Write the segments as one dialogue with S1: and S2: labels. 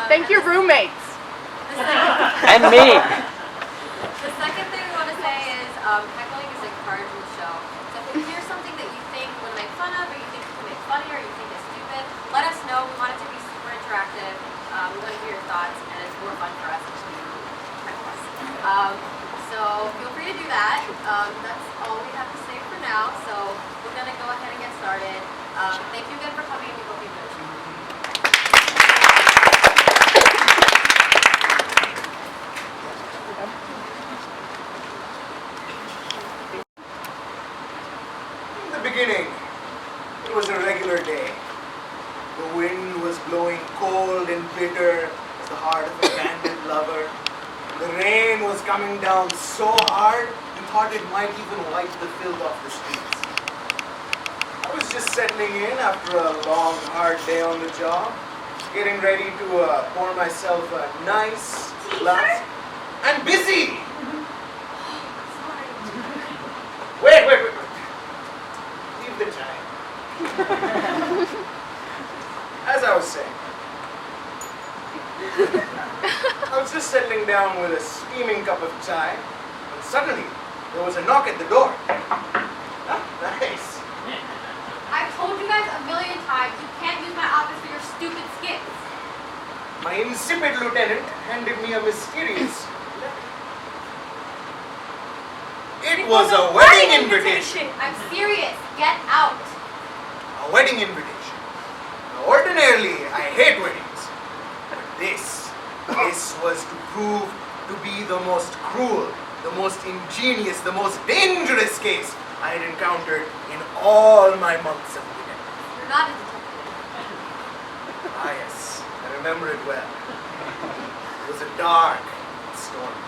S1: Thank your roommates.
S2: And me.
S3: The second thing we want to say is heckling is encouraged in the show. So if you hear something that you think we'll make fun of, or you think we can make funny, or you think is stupid, let us know. We want it to be super interactive. We want to hear your thoughts, and it's more fun for us to heckle us. So feel free to do that. That's all we have to say for now. So we're going to go ahead and get started. Thank you again for coming. We hope you enjoyed the show.
S4: In the beginning, it was a regular day. The wind was blowing cold and bitter as the heart of a bandit lover. The rain was coming down so hard, you thought it might even wipe the filth off the streets. I was just settling in after a long, hard day on the job, getting ready to pour myself a nice glass. And busy! Wait. Leave the time. As I was saying, I was just settling down with a steaming cup of chai, when suddenly there was a knock at the door. Ah, nice.
S3: I've told you guys a million times you can't use my office for your stupid skits.
S4: My insipid lieutenant handed me a mysterious letter. It was a wedding invitation.
S3: I'm serious. Get out.
S4: A wedding invitation. Now, ordinarily, I hate weddings. But this was to prove to be the most cruel, the most ingenious, the most dangerous case I had encountered in all my months of living.
S3: You're not a detective.
S4: Ah, yes, I remember it well. It was a dark, stormy.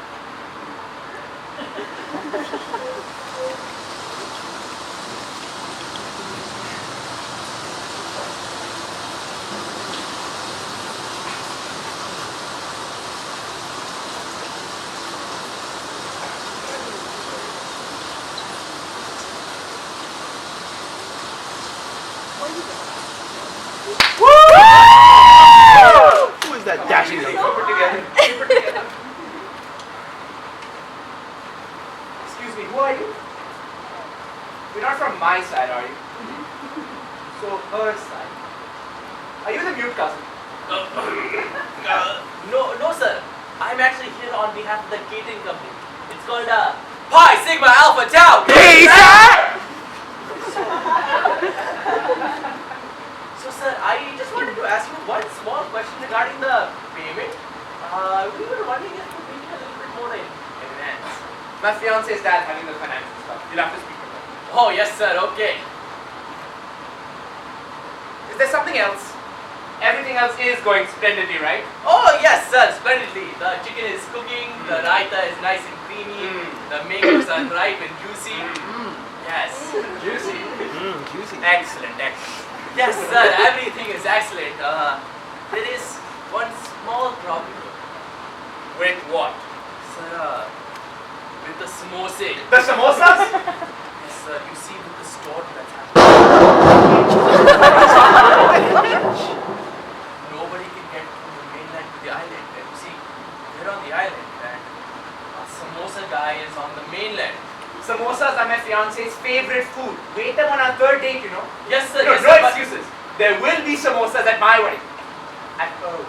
S2: Who is that dashing lady?
S4: Keep it together.
S5: Excuse me, who are you? You're not from my side, are you? So, her side. Are you the mute cousin?
S6: No, sir. I'm actually here on behalf of the catering company. It's called Pi Sigma Alpha Tau. So, sir, I just wanted to ask you one small question regarding the payment. We were wondering if you could make it a little bit more in advance.
S5: My fiance's dad having the financial stuff. You'll have to speak to him.
S6: Oh, yes, sir. Okay.
S5: Is there something else? Everything else is going splendidly, right?
S6: Oh, yes, sir. Splendidly. The chicken is cooking. The raita is nice and creamy. The mangoes are ripe and juicy. Yes.
S5: Juicy.
S2: Juicy.
S5: Excellent.
S6: Yes, sir. Everything is excellent. There is one small problem.
S5: With what?
S6: Sir, with the samosa.
S5: The samosas?
S6: Yes, sir. You see, with the storm that's happening. Nobody can get from the mainland to the island. And you see, we're on the island, and our samosa guy is on the mainland.
S5: Samosas are my fiance's favorite food. Wait them on our third date, you know.
S6: Yes, sir.
S5: No,
S6: Yes,
S5: no
S6: sir, but-
S5: excuses. There will be samosas at my wedding. At her wedding.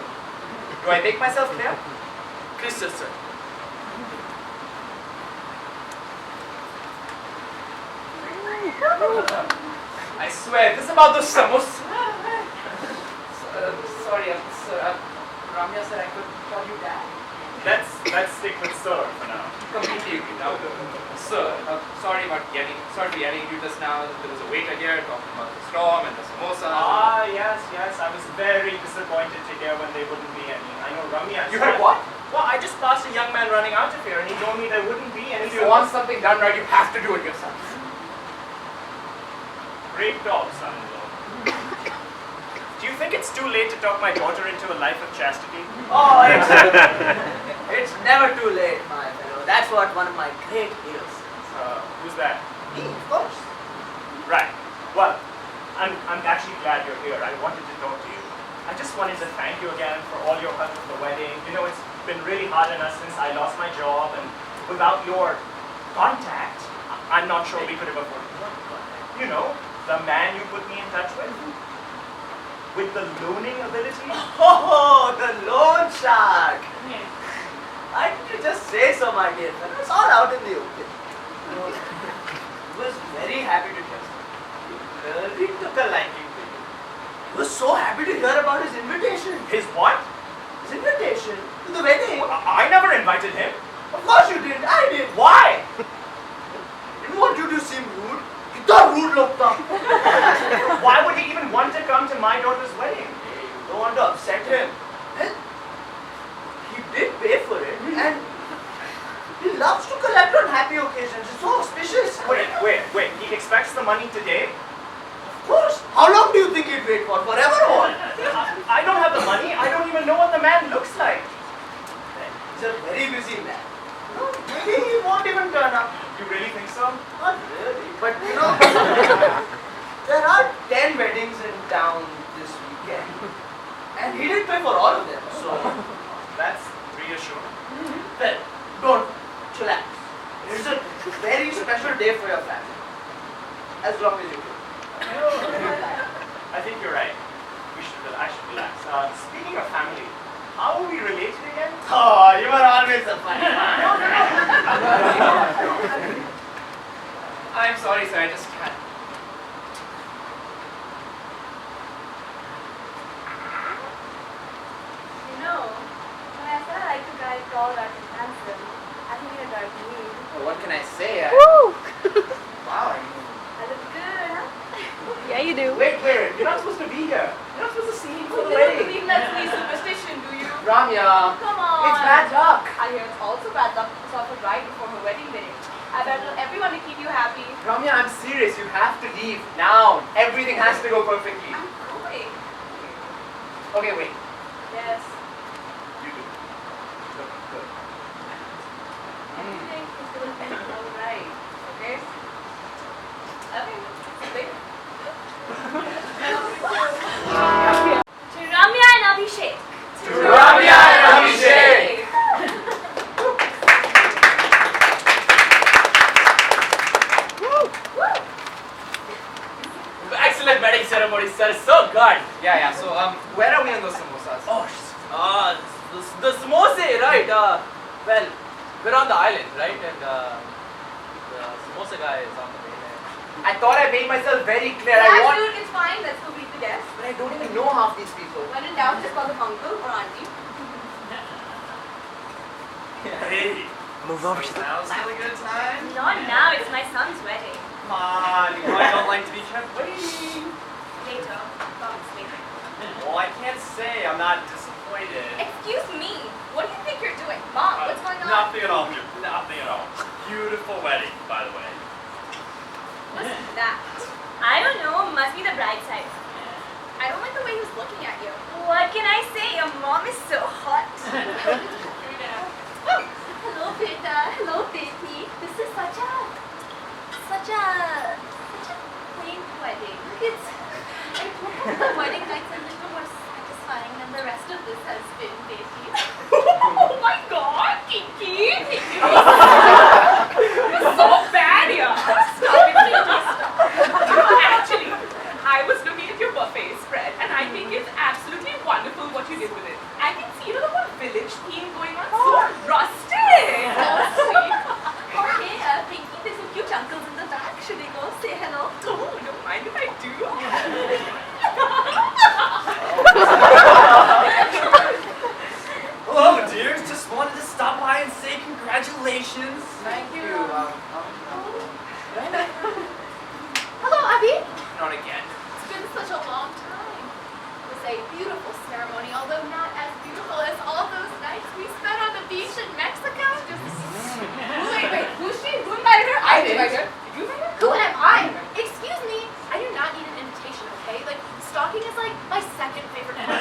S5: Do I make myself clear?
S6: Crystal, sir.
S5: I swear, this is about those samosas. Sorry, sir. Ramya said I could call you dad.
S7: Let's stick with sir for now.
S5: Completely agree. Now, sir, sorry to be yelling at you just now. There was a waiter here talking about the storm and the samosas.
S7: Ah, yes. I was very disappointed to hear when there wouldn't be any. I know Ramya.
S5: You heard what?
S7: Well, I just passed a young man running out of here, and he told me there wouldn't be any.
S5: If you want something done right, you have to do it yourself.
S7: Great talk, son-in-law. Do you think it's too late to talk my daughter into a life of chastity?
S6: Oh, it's never too late, my fellow. That's what one of my great heroes says.
S7: Who's that?
S6: Me, of course.
S7: Right. Well, I'm actually glad you're here. I wanted to talk to you. I just wanted to thank you again for all your help with the wedding. You know, it's been really hard on us since I lost my job, and without your contact, I'm not sure we could have afforded it. You know, the man you put me in touch with the loaning ability.
S6: Oh, the loan shark. Why did you just say so, my dear? It's all out in the open. He was very happy to hear something. He really took a liking to you. He was so happy to hear about his invitation.
S7: His what?
S6: His invitation to the wedding.
S7: I never invited him.
S6: Of course you didn't. I did.
S7: Why?
S6: Didn't want you to seem rude. Itna rude logta.
S7: Why would he even want to come to my daughter's wedding?
S6: You don't want to upset him. Well, he did pay for it, and he loves to collect on happy occasions. It's so auspicious.
S7: Wait. He expects the money today?
S6: Of course. How long do you think he'd wait for? Forever or what?
S7: I don't have the money. I don't even know what the man looks like.
S6: He's a very busy man. Maybe he won't even turn up.
S7: You really think so?
S6: Not really, but you know, there are 10 weddings in town this weekend, and he didn't pay for all of them, so
S7: That's reassuring.
S6: well, don't chillax. It's a very special day for your family, as long as you do.
S7: I think you're right. I should relax. Speaking of family, how are we related again?
S6: Oh, you are always a fun.
S7: I'm sorry, sir. I just can't.
S3: You know, when I said I could guy tall, dark, and handsome, I think you're dark to me.
S5: Well, what can I say?
S3: Woo!
S5: Wow.
S3: I look good, huh?
S1: Yeah, you do.
S7: Wait. You're not supposed to be here. You're not supposed to see me for the
S3: You don't
S7: wedding.
S3: believe that's me superstition, do you?
S5: Ramya,
S3: Come on.
S5: it's bad luck.
S3: I hear it's also bad luck to stop a bride before her wedding day. I better tell everyone to keep you happy.
S5: Ramya, I'm serious. You have to leave now. Everything has to go perfectly.
S3: I'm going.
S5: Okay, wait.
S3: Yes.
S7: You do. Good.
S3: Everything is going to be alright. Okay? Okay. Later. To Ramya and Abhishek.
S5: To Ramya and Abhishek.
S6: Excellent wedding ceremony, sir. So good.
S5: Yeah. So, where are we on those samosas?
S6: Oh, the samosa, right? Well, we're on the island, right? And the samosa guy is on the mainland.
S5: I thought I made myself very clear.
S3: Yeah, dude, it's fine. Let's go greet the guests.
S5: But I don't even know half these people.
S3: When in doubt, just call them uncle or auntie.
S7: Hey.
S2: Move over to the.
S5: Now's still a good time.
S3: Not now. It's my son's wedding.
S7: Come on, you know I don't like to be kept waiting.
S3: Later. Promise later.
S7: Well, I can't say I'm not disappointed.
S3: Excuse me. What do you think you're doing? Mom, what's going on?
S7: Nothing at all. Nothing at all. Beautiful wedding, by the way.
S3: What's that? I don't know. Must be the bride side. I don't like the way he was looking at you. What can I say? Your mom is so hot. Oh, hello, beta. Hello, baby. This is such a quaint wedding. It's I hope the wedding night's a little more satisfying than the rest of this has been, baby. Oh my God, Kiki! You're so bad, yeah. Stop it, Kiki. Stop. Actually, I was looking at your buffet spread, and I think it's absolutely wonderful what you did with it. I can see the whole village theme going on. So rustic. Oh, sweet. Okay, Pinky, there's some cute uncles in the back. Should we go say hello? Oh, don't mind if I do.
S6: Hello, dears. Just wanted to stop by and say congratulations.
S5: Thank you.
S3: Hello, Abby.
S6: Not again.
S3: It's been such a long time. It was a beautiful ceremony, although not as beautiful as all those nights we spent on the beach in Mexico. Wait, who's she? Who invited her? I did. Did you invite her? Who am I? Excuse me. I do not need an invitation, okay? Like, stalking is like my second favorite part.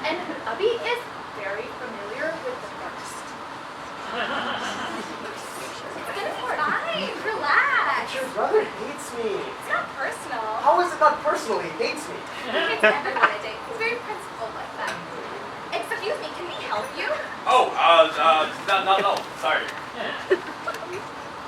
S3: And Abby is very familiar with the first. It's gonna be fine. Relax.
S5: Your brother hates me.
S3: It's not personal.
S5: How is it not personal? personally hates me.
S3: He hates everyone I date. He's very principled like that. Excuse me, can we help you?
S2: Oh, no, sorry.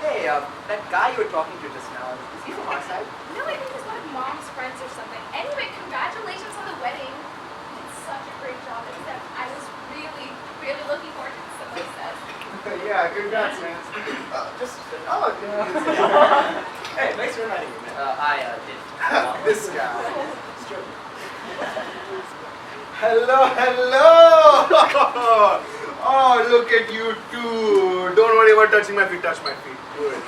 S6: Hey, that guy you were talking to just now, is he from our side?
S3: No, I think he's one of Mom's friends or something. Anyway, congratulations on the wedding. You did such a great job. Except I was really, really looking forward to it, somebody says.
S5: Yeah, congrats, man. Hey, thanks for inviting me, man.
S6: I did.
S5: This guy. Hello! Oh, look at you two. Don't worry about touching my feet. Touch my feet. Good.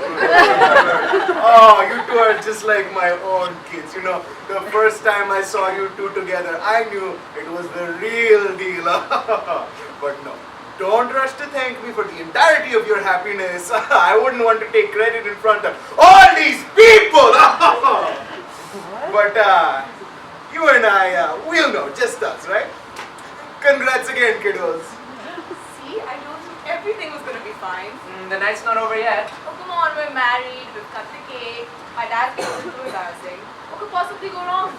S5: Oh, you two are just like my own kids. You know, the first time I saw you two together, I knew it was the real deal. But no, don't rush to thank me for the entirety of your happiness. I wouldn't want to take credit in front of all these people. But you and I, we'll know, just us, right? Congrats again, kiddos.
S1: See, I told you everything was going to be fine.
S6: The night's not over yet.
S1: Oh, come on, we're married, we've cut the cake. My dad thinks it's too embarrassing. What could possibly go wrong?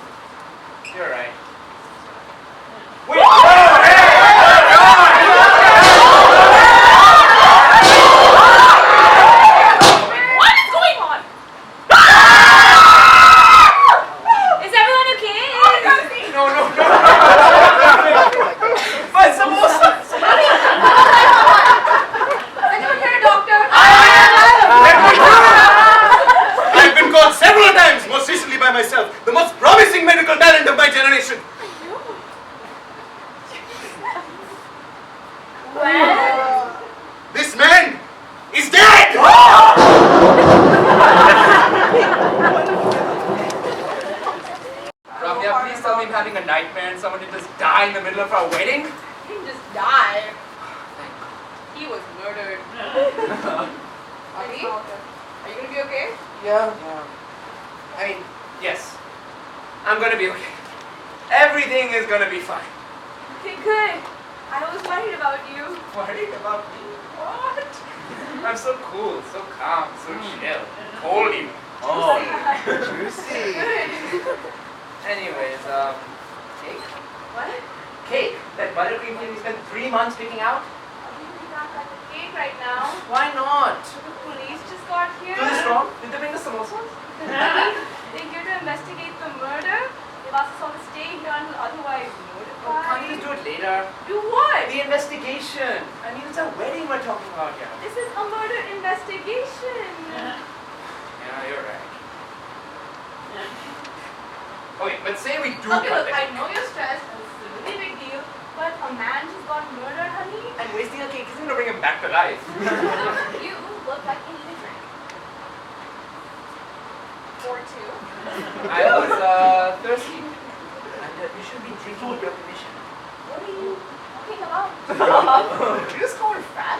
S6: You're right.
S1: What is going on? Is everyone okay?
S6: No. My samosa!
S1: Secretary, doctor.
S4: I've been called several times, most recently by myself, the most promising medical talent of my generation.
S1: Well,
S4: This man is dead!
S6: Ramya, please tell me I'm having a nightmare and someone did just die in the middle of our wedding?
S1: he didn't just die. He was murdered. Ali, are you going to be okay?
S6: Yeah. I mean, yes. I'm gonna be okay. Everything is gonna be fine.
S1: Okay, good. I was worried about you.
S6: Worried about me? What? I'm so cool, so calm, so chill. Cold even. Oh, juicy. Anyways, cake?
S1: What?
S6: Cake? That buttercream thing we spent 3 months picking out?
S1: We can't cut the cake right now.
S6: Why not?
S1: The police just got here.
S6: Do this wrong? Did they bring the samosas?
S1: They're here to investigate the murder. They've asked us all to stay here until otherwise
S6: Oh, can't you
S1: notified.
S6: just do it later?
S1: Do what?
S6: The investigation. I mean, it's a wedding we're talking about here.
S1: This is a murder investigation.
S6: Yeah, you're right. Okay, but say we do
S1: Okay,
S6: cut
S1: look,
S6: the
S1: I
S6: cake.
S1: know you're stressed and it's a really big deal, but a man just got murdered, honey.
S6: And wasting a cake isn't gonna bring him back to life.
S3: You look like you need a drink. Or two.
S6: I was thirsty. And you should be drinking with your permission.
S3: What are you talking about?
S6: Did you just call her fat?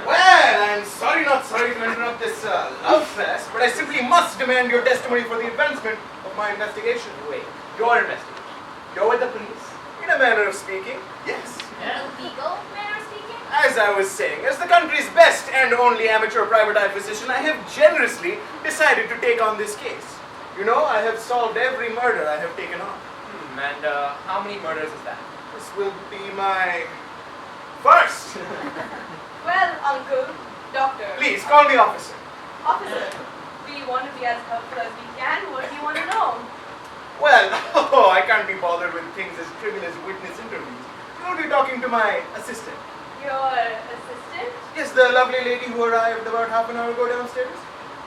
S4: Well, I'm sorry not sorry to interrupt this love fest, but I simply must demand your testimony for the advancement of my investigation.
S6: Wait, your investigation. You're with the police?
S4: In a manner of speaking, yes.
S3: Illegal manner of speaking?
S4: As I was saying, as the country's best and only amateur private eye physician, I have generously decided to take on this case. You know, I have solved every murder I have taken on.
S6: And how many murders is that?
S4: This will be my first.
S1: Well, uncle, doctor.
S4: Please, call me officer.
S1: Officer, we want to be as helpful as we can. What do you want to know?
S4: Well, I can't be bothered with things as trivial as witness interviews. You'll be talking to my assistant.
S1: Your assistant?
S4: Yes, the lovely lady who arrived about half an hour ago downstairs.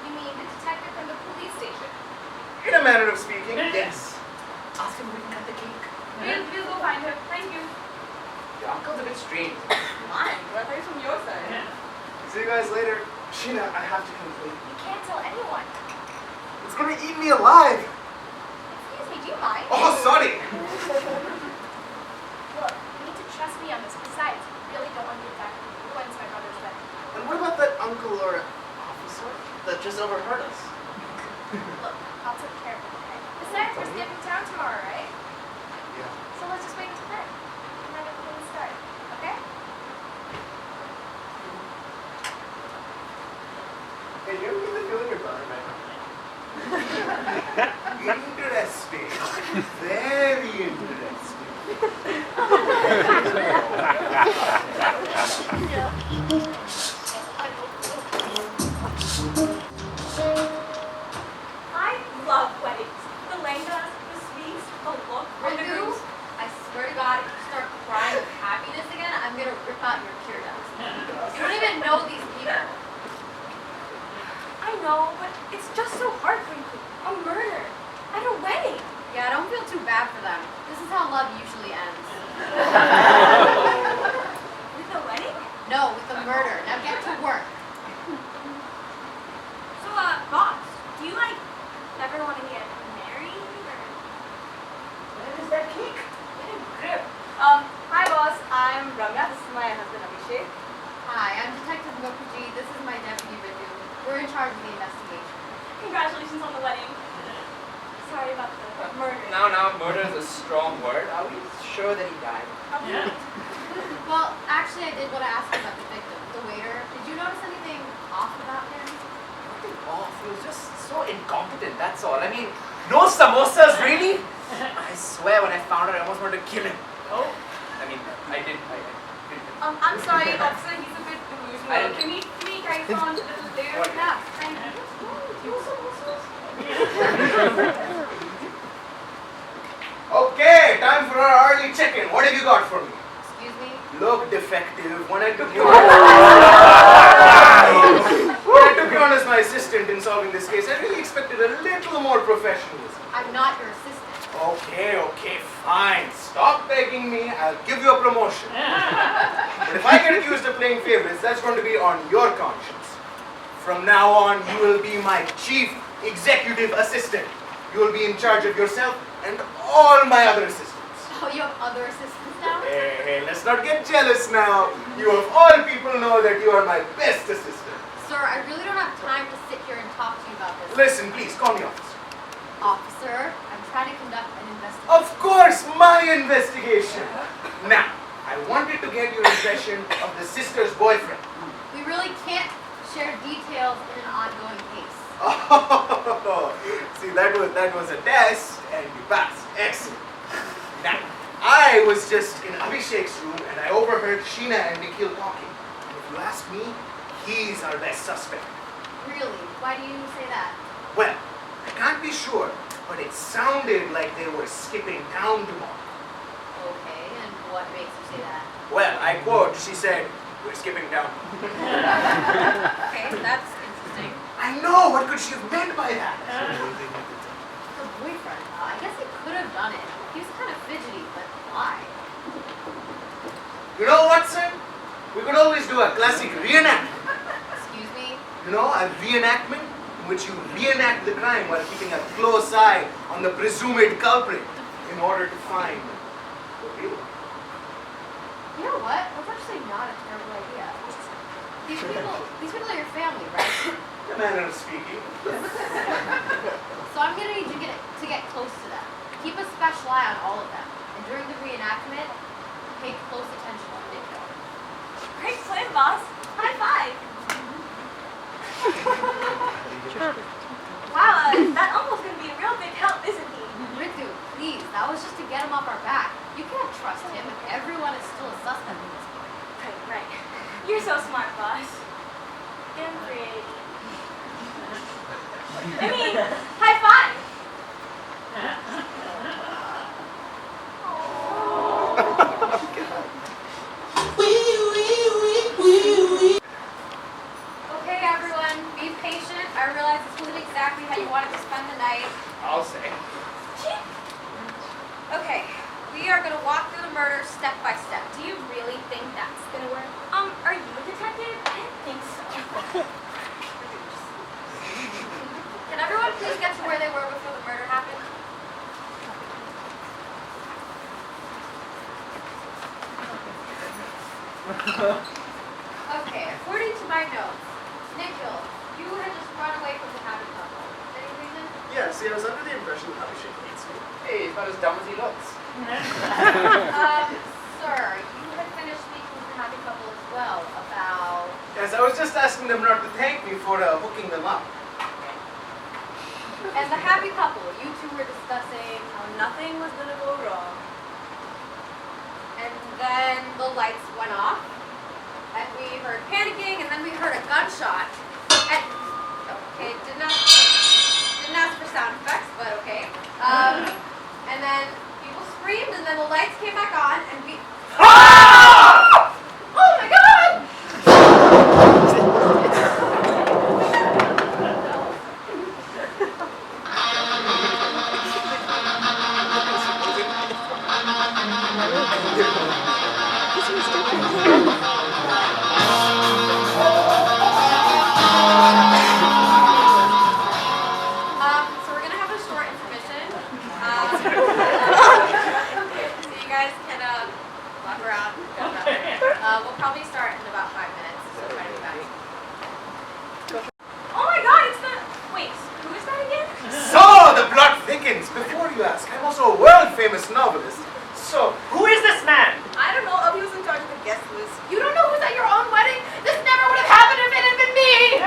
S3: You mean the detective from the police station?
S4: In a manner of speaking, yes.
S6: Ask him if we can cut the cake.
S1: We'll go find her. Thank you.
S6: Your uncle's a bit strange.
S1: Mine. What are you from your side?
S4: See you guys later. Sheena, I have to complain.
S3: You can't tell anyone.
S4: It's gonna eat me alive.
S3: Excuse me, do you mind?
S4: Oh, sorry.
S3: Look, you need to trust me on this. Besides, you really don't want to get back and ruins my brother's wedding.
S8: And what about that uncle or officer that just overheard us?
S3: Look, I'll take care of it, okay? Besides, we're skipping town tomorrow, right?
S8: Yeah.
S3: So let's just wait until then. And then everything will start, okay?
S8: Hey, you ever get the feeling your butt?
S5: Interesting. Very interesting.
S1: I love weddings. The lehengas, the sweets, the look, and the
S3: Ritu,
S1: grooms.
S3: I swear to God, if you start crying with happiness again, I'm gonna rip out your tear ducts. You don't even know these people.
S1: I know, but it's just so heartbreaking. A murder at a wedding.
S3: Yeah, don't feel too bad for them. This is how love usually ends.
S1: With a wedding?
S3: No, with a murder. Now get to work.
S1: So, boss, do you, ever want to get married, or?
S6: Where is that cake?
S1: Get a grip. Hi, boss. I'm Ramya. This is my husband, Abhishek.
S3: Hi, I'm Detective Mukherjee. This is my deputy, Ritu. We're in charge of the investigation.
S1: Congratulations on the wedding. Sorry about the murder.
S6: Now, murder is a strong word. Are we sure that he died?
S1: Yeah.
S3: Well, actually, I did want to ask you about the victim, the waiter. Did you notice anything off about him?
S6: Nothing off. He was just so incompetent, that's all. I mean, no samosas, really? I swear when I found out, I almost wanted to kill him.
S7: Oh,
S6: I mean, I did.
S1: I'm sorry, officer. He's a bit delusional.
S6: I-
S1: Can we carry on a little later?
S6: What?
S1: Yeah. Thank you.
S5: Okay, time for our early check-in. What have you got for me?
S3: Excuse me?
S5: Look, defective, when I took you on as my assistant in solving this case, I really expected a little more professionalism.
S3: I'm not your assistant.
S5: Okay, fine. Stop begging me. I'll give you a promotion. But if I get accused of playing favorites, that's going to be on your conscience. From now on, you will be my chief executive assistant. You will be in charge of yourself and all my other assistants.
S3: Oh, you have other assistants now?
S5: Hey, let's not get jealous now. You of all people know that you are my best assistant.
S3: Sir, I really don't have time to sit here and talk to you about this.
S5: Listen, please, call me officer.
S3: Officer, I'm trying to conduct an investigation.
S5: Of course, my investigation. Now, I wanted to get your impression of the sister's boyfriend.
S3: We really can't share details in an ongoing case.
S5: Oh, see, that was a test, and you passed. Excellent. Now, I was just in Abhishek's room, and I overheard Sheena and Nikhil talking. And if you ask me, he's our best suspect.
S3: Really? Why do you say that?
S5: Well, I can't be sure, but it sounded like they were skipping town tomorrow.
S3: Okay, and what makes you say that?
S5: Well, I quote, she said, "We're skipping town."
S3: Okay, that's interesting.
S5: I know, what could she have meant by that?
S3: Her boyfriend, I guess he could have done it. He was kind of fidgety, but why?
S5: You know what, sir? We could always do a classic reenactment.
S3: Excuse me?
S5: You know, a reenactment in which you reenact the crime while keeping a close eye on the presumed culprit in order to find the real one.
S3: You know what? That's actually not a terrible idea. These people are your family, right?
S5: The manner of speaking.
S3: So I'm gonna need you to get close to them. Keep a special eye on all of them. And during the reenactment, pay close attention to Nikhil.
S1: Great plan, boss. High five. Wow, that uncle's gonna be a real big help, isn't he?
S3: Ritu, please, that was just to get him off our back. You can't trust him. Everyone is still a suspect at this point.
S1: Right. You're so smart, boss. And pretty. I mean, high five.
S3: Okay, everyone, be patient. I realize this wasn't exactly how you wanted to spend the night.
S6: I'll say.
S3: Okay, we are gonna walk through the murder step by step. Do you really think that's gonna work?
S1: Are you a detective? I didn't think so.
S3: Can everyone please get to where they were before the murder happened? Okay, according to my notes, Nikhil, you had just run away from the happy couple. Any reason?
S8: Yeah, see, I was under the impression that Abhishek hates me.
S6: Hey, he's not as dumb as he looks.
S3: Sir, you had finished speaking with the happy couple as well about...
S5: Yes, I was just asking them not to thank me for hooking them up.
S3: And the happy couple, you two were discussing how nothing was gonna go wrong. And then the lights went off, and we heard panicking, and then we heard a gunshot. And okay, didn't ask for sound effects, but okay. And then people screamed, and then the lights came back on, and we. Oh my God! So we're gonna have a short intermission. So you guys can walk around. We'll probably start in about 5 minutes. So try to be back. Oh my God! It's the wait. Who is that again?
S5: So, the plot thickens. Before you ask, I'm also a world-famous novelist. So,
S7: Who is this man?
S1: I don't know. He was in charge of the guest list. You don't know who's at your own wedding? This never would have happened if it had been me!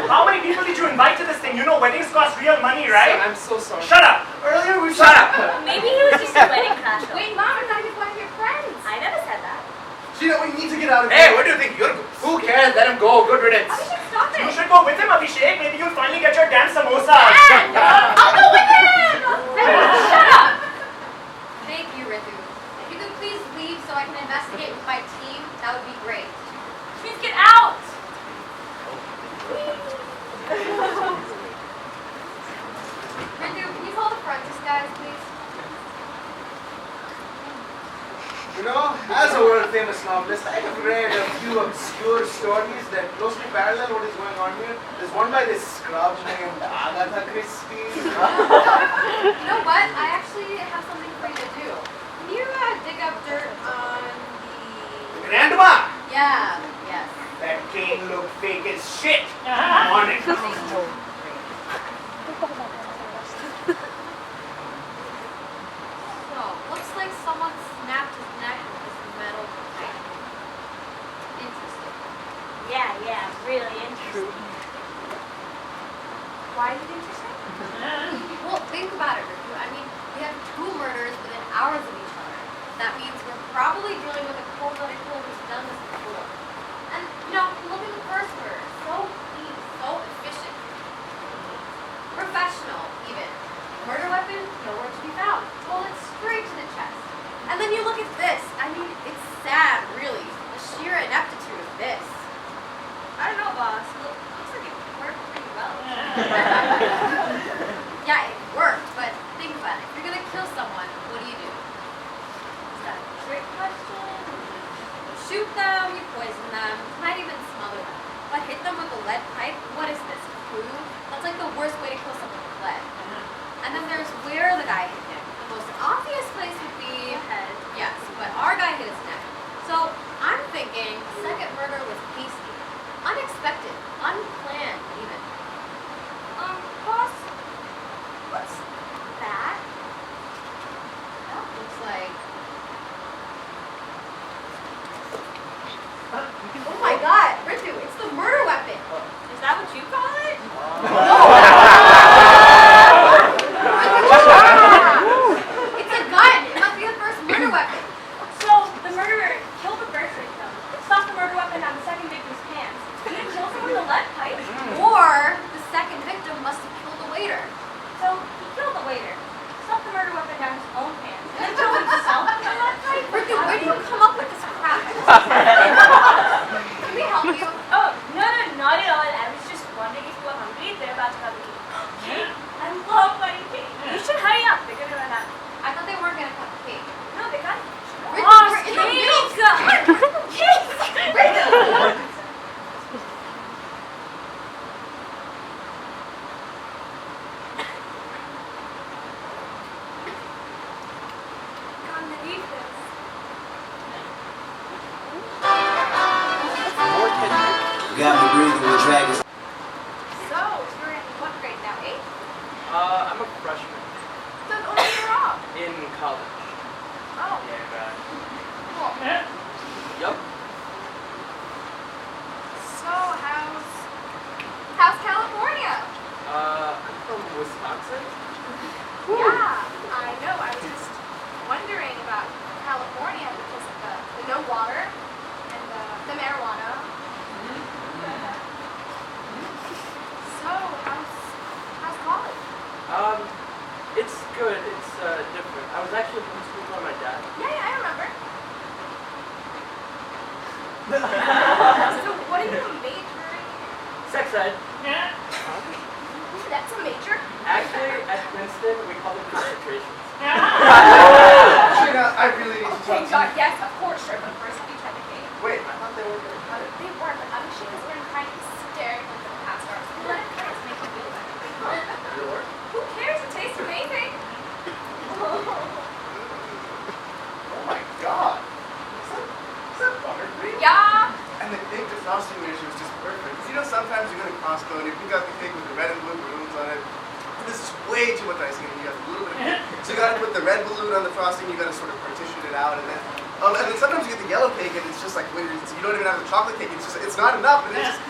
S7: How many people did you invite to this thing? You know weddings cost real money, right?
S8: I'm so sorry.
S7: Shut up!
S5: earlier we shut up.
S3: Maybe he was just a wedding crasher.
S1: Wait, Mom, I thought he was one of your friends.
S3: I never said that.
S5: Gina, we need to get out of here. Hey, what do you think? Who cares? Let him go. Good riddance.
S3: I should stop
S7: You
S3: it.
S7: should go with him, Abhishek. Maybe you'll finally get your damn samosa.
S3: I'll go with him! Shut up! Thank you, Ritu. If you could please leave so I can investigate with my team, that would be great. Please get out! Ritu, can you hold the front disguise, please?
S5: You know, as a world-famous novelist, I have read a few obscure stories that closely parallel what is going on here. There's one by this scrub named Agatha Christie.
S3: You know what? I actually have something for you to do. Can you dig up dirt on the...
S5: Grandma!
S3: Yeah, yes.
S5: That cane looked fake as shit. On it.
S3: So, looks like someone snapped his neck with this metal pipe. Interesting.
S9: Yeah, really interesting.
S3: Why is it interesting? Well, think about it, Ritu. I mean, we have 2 murders within hours of each other. That means we're probably dealing with a cold-blooded killer who's done this before. And, you know, look at the first murder. So clean, so efficient. Professional, even. Murder weapon, nowhere to be found. Bullet straight to the chest. And then you look at this. I mean, it's sad, really. The sheer ineptitude of this.
S9: I don't know, boss. Looks like it worked pretty well.
S3: Yeah, it worked, but think about it. If you're gonna kill someone, what do you do? Is that a trick question? You shoot them, you poison them, you might even smother them. But hit them with a lead pipe? What is this? Food? That's like the worst way to kill someone with lead. And then there's where the guy hit him. The most obvious place would be head. Yes, but our guy hit his neck. So I'm thinking second murder was hasty, unexpected, unplanned even. Boss, what's that? That looks like. Oh my God, Ritu, it's the murder weapon.
S9: Is that what you call it?
S3: It's a gun. It must be the first murder weapon.
S9: So, the murderer killed the first victim, stuffed the murder weapon down the second victim's pants, and then killed someone with a lead pipe.
S3: Or the second victim must have killed the waiter.
S9: So, he killed the waiter, stuffed the murder weapon down his own pants, and then killed himself with a lead pipe.
S3: Ritu, where do you come up with this crap? Can we help you?
S9: Oh, no, not at all. I was just wondering if you were hungry if they're about to come to eat. Cake? I love bunny cake. You should hurry up. They're gonna run out.
S3: I thought they weren't gonna cut the cake.
S9: No, they got it.
S3: Ritu,
S9: Oh,
S3: we're in the middle.
S9: cake!
S3: Ritu!
S9: Can't believe this.
S10: Got me breathing with dragons.
S3: So, you're in what grade now? 8?
S6: I'm a freshman
S3: So it's only a year off.
S6: in college.
S3: Oh,
S6: Yeah,
S3: cool.
S6: Yup.
S3: So, how's California?
S6: I'm from Wisconsin?
S1: Yeah, I know. I was just wondering about California because of the no water and the marijuana. So, how's college?
S6: It's good. It's different. I was actually homeschooled by my dad.
S1: Yeah, I remember. So, what are you majoring in?
S6: Sex ed.
S1: That's a major?
S6: Actually, at Princeton, we call them concentrations.
S5: Sheena, I really need to
S1: Okay,
S5: talk to
S1: God,
S5: you.
S1: yes, of course, sure. But first, have you tried the cake?
S5: Wait, I thought they were going to cut it.
S1: They weren't, but other shit has been trying to stare at the past hours. Let it kind of make you feel better.
S6: Sure.
S1: Who cares? It tastes amazing.
S5: Oh my god. Is that buttercream?
S1: Yeah.
S5: And the cake, the frosting ratio is just perfect. Because you know, sometimes you go to Costco and you pick out the cake with the red and blue balloons on it. And this is way too much icing and you have a little bit of cake. So you gotta put the red balloon on the frosting, you gotta sort of partition it out, and then sometimes you get the yellow cake and it's just like, you don't even have the chocolate cake, it's not enough, and it's just,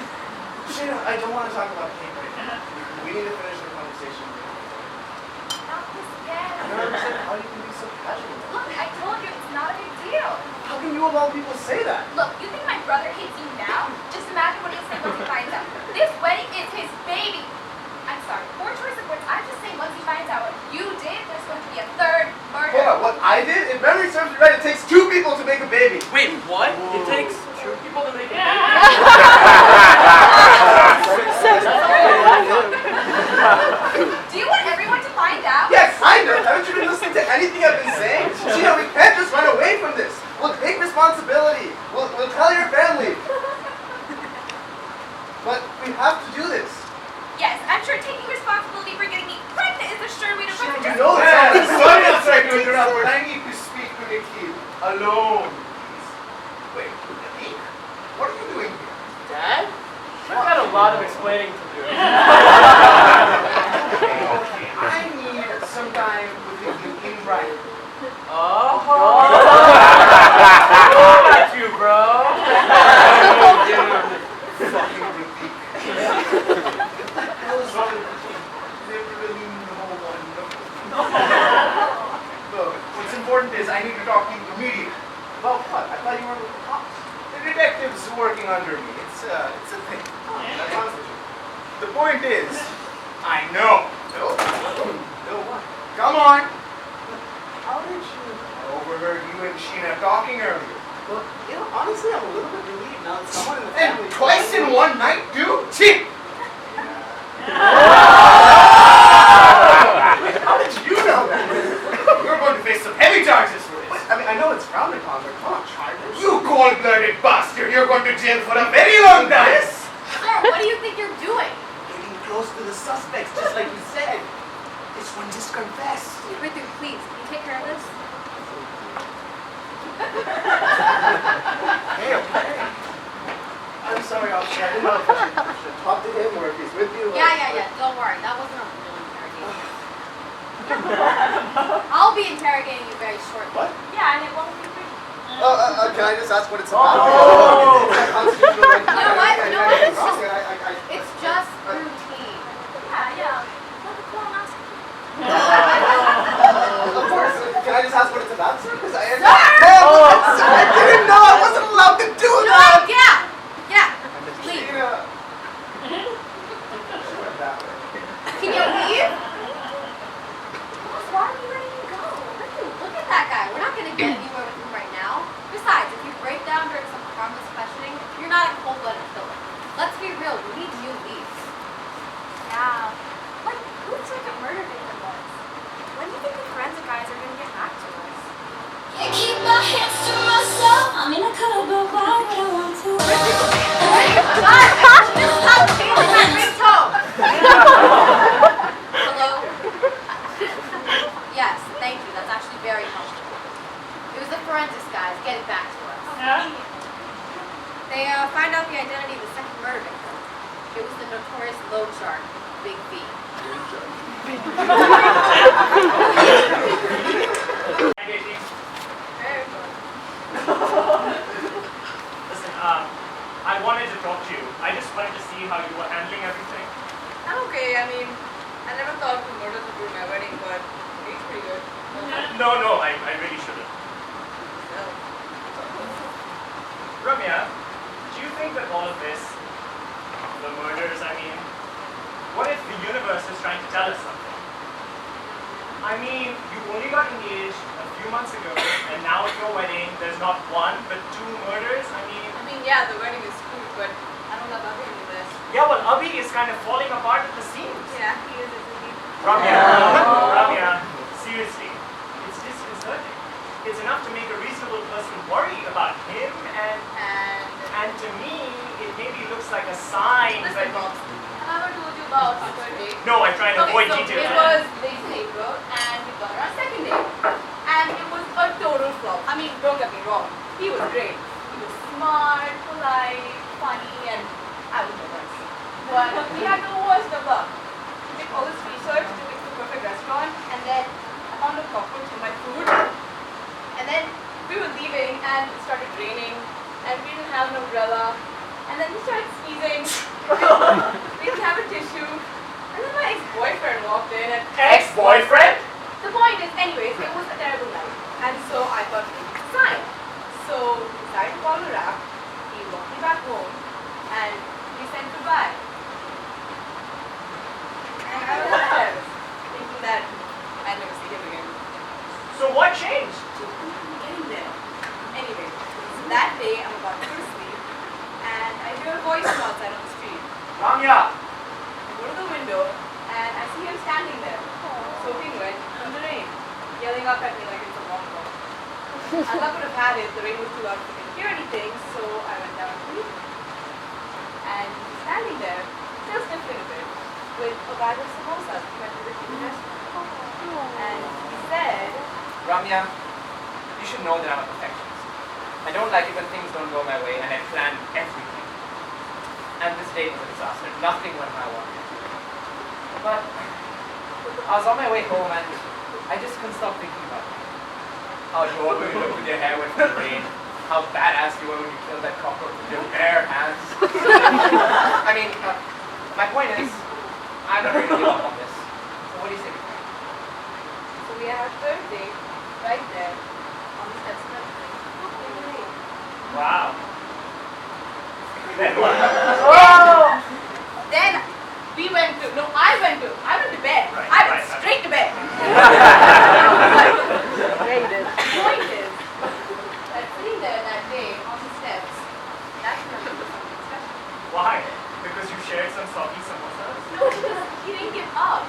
S5: Sheena, I don't want to talk about cake right now. We need to finish the conversation.
S1: Not this again.
S5: I don't understand how you can be so casual.
S1: Look, I told you it's not a big deal.
S5: How can you of all people say that?
S1: Look, you think my brother hates you now? Just imagine what he'll say once he finds out. This wedding is his baby. I'm sorry, poor choice of words. I'm just saying once he finds out what you did, there's going to be a third murder.
S5: Hold on, what I did? If memory serves me right, it takes 2 people to make a baby.
S6: Wait, what? It takes 2 people to make a baby?
S1: Do you want everyone to find out?
S5: Yeah, kind of. Haven't you been listening to anything I've been saying? Sheena, we can't just run away from this. We'll take responsibility. We'll tell your family. But we have to do this.
S1: Yes, I'm sure taking responsibility for getting me pregnant is a sure way to
S5: Sheena,
S1: prove
S5: you know it's
S4: Well,
S5: not
S4: sorry, I'm sorry to interrupt, but I need to speak to the kid alone. Wait, Nick, what are you doing here?
S6: Dad? I've got a lot of explaining to do.
S4: Okay, I need some time with you in writing.
S6: Oh. At you, bro.
S4: Fucking Ritik. That was literally no one. Look, what's important is I need to talk to you immediately.
S5: About what? I thought you were with the cops.
S4: The detective's working under me. It's a thing.
S5: That sounds legit.
S4: The point is, I know.
S5: No? No what?
S4: Come on. How did you? I overheard you and Sheena talking earlier.
S5: Well, you know, honestly, I'm a little bit relieved now that someone in the
S4: And
S5: family...
S4: twice in one night, dude? Chip!
S5: How did you know that?
S4: You're going to face some heavy charges for this.
S5: I mean, I know it's frowned upon, but come on, charges.
S4: You cold-blooded bastard! You're going to jail for a very long time!
S1: Sir, what do you think you're doing?
S5: Getting close to the suspects, just like you said. This one just confessed.
S3: Ritu, please, can you take care of this?
S5: Hey, okay. I'm sorry, officer. I didn't know if I should talk to him or if he's with you.
S3: Yeah. Don't worry. That wasn't a real interrogation. I'll be interrogating you very shortly.
S5: What?
S1: Yeah, and it won't be free.
S5: Can I just ask what it's about?
S6: Oh.
S3: You know what? It's just,
S5: I
S3: it's just routine.
S1: Yeah. What the colonoscopy?
S5: Of course. Can I just ask what it's about, sir? Because I
S3: Sir!
S5: I didn't know I wasn't allowed to do
S3: No,
S5: that.
S3: yeah. Leave.
S5: Sheena. She went that way.
S3: Can you leave? Why are you letting him go? Look at that guy. We're not going to get anywhere with him right now. Besides, if you break down during some harmless questioning, you're not a cold-blooded killer. Let's be real. We need new leads.
S1: Yeah. Like, who the second murder victim was? When do you think the forensic guys are going to get back to us?
S11: I keep my hands to myself. I mean, I could, but why would I want to?
S3: Just stop changing that ringtone. Hello? Yes, thank you. That's actually very helpful. It was the forensics guys getting back to us. They find out the identity of the second murder victim. It was the notorious loan shark, Big B.
S7: Listen, I wanted to talk to you. I just wanted to see how you were handling everything.
S1: I'm okay. I mean, I never thought
S7: us something. I mean, you only got engaged a few months ago, and now at your wedding, there's not one, but two murders. I mean,
S3: Yeah, the wedding is cool, but I don't love Abhi in this.
S7: yeah, well, Abhi is kind of falling apart at the seams.
S3: Yeah, he is, isn't he?
S7: Ramya, seriously, it's disconcerting. It's enough to make a reasonable person worry about him, and to me, it maybe looks like a sign.
S3: Listen, Bob, have I ever told you about our third date?
S7: No, I try to avoid
S3: so
S7: details.
S3: it was late in April, and we got our second date. And it was a total flop. I mean, don't get me wrong, he was great. He was smart, polite, funny, and I was the worst. But we had the worst of luck. We did all this research to pick the perfect restaurant, and then I found a cockroach in my food. And then we were leaving, and it started raining, and we didn't have an umbrella. And then he started sneezing. We didn't have a tissue. And then my ex-boyfriend walked in, and
S7: Ex-boyfriend?
S3: the point is, anyways, it was a terrible night. And so I thought, it's a sign. So we decided to call a rap. He walked me back home, and we said goodbye. And I was upstairs, thinking that I'd never see him again.
S7: So what changed?
S3: Getting there. Anyway, so that day I'm about to go to sleep, and I hear a voice from outside on the street.
S7: Ramya!
S3: I go to the window, and I see him standing there, soaking wet from the rain, yelling up at me like it's a rom-com. As I could have had it, the rain was too loud for me to hear anything, so I went down to meet him. And he's standing there, still sniffling a bit, with a bag of samosas from my favorite Indian restaurant. And he said,
S12: Ramya, you should know that I'm a perfectionist. I don't like it when things don't go my way, and I plan everything. And this date was a disaster. Nothing went my way. But I was on my way home, and I just couldn't stop thinking about it. How adorable you look with your hair wet from the rain. How badass you were when you killed that cockroach with your bare hands. I mean, my point is, I'm not ready to give up on this. So what do you say?
S3: so we had our third date right there on the steps of the rain.
S7: Wow. Then what?
S3: Then we went to, no, I went to bed.
S7: Right,
S3: I went
S7: right.
S3: straight to bed. The point is, that sitting there that day on the steps, that's when we were having a discussion.
S7: Why? Because you shared some soggy samosas?
S3: No, because he didn't give up.